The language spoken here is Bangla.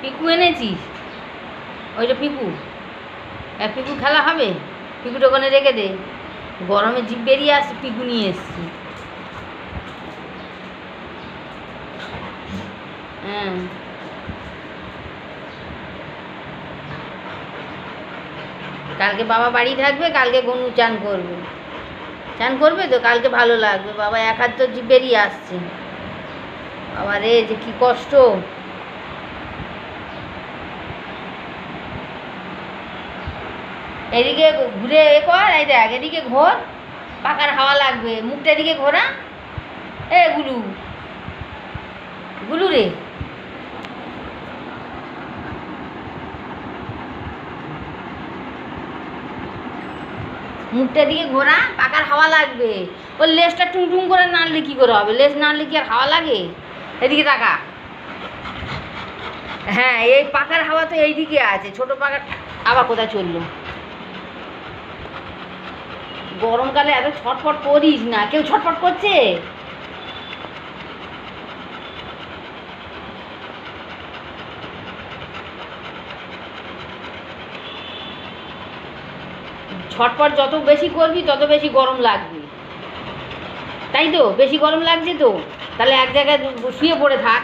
পিকু এনেছিস? ওইটা পিকু, পিকু খেলা হবে? পিকুটা ওখানে রেখে দে, গরমে জিভ বেরিয়ে আসছে, পিকু নিয়ে এসছি। হ্যাঁ, কালকে বাবা বাড়ি থাকবে, কালকে গনু চান করবে। চান করবে তো কালকে, ভালো লাগবে। বাবা এক হাত তো জিভ বেরিয়ে আসছে। বাবা রে, যে কি কষ্ট। এদিকে ঘুরে কর, এই দেখ এদিকে ঘোর, পাকার হাওয়া লাগবে। মুখটা এদিকে ঘোরা। এ গুলু, গুলু রে, মুখটা দিকে ঘোরা, পাকার হাওয়া লাগবে। ওর লেজটা টুং করে নাড়লে কি করে হবে? লেজ নাড়লে কি আর হাওয়া লাগে? এদিকে তাকা। হ্যাঁ, এই পাকার হাওয়া তো এইদিকে আছে, ছোট পাকার। আবার কোথায় চললো? গরমকালে এত ছটফট করিস না। কেউ ছটফট করছে? ছটফট যত বেশি করবি তত বেশি গরম লাগবে, তাই তো? বেশি গরম লাগছে তো, তাহলে এক জায়গায় শুয়ে পড়ে থাক।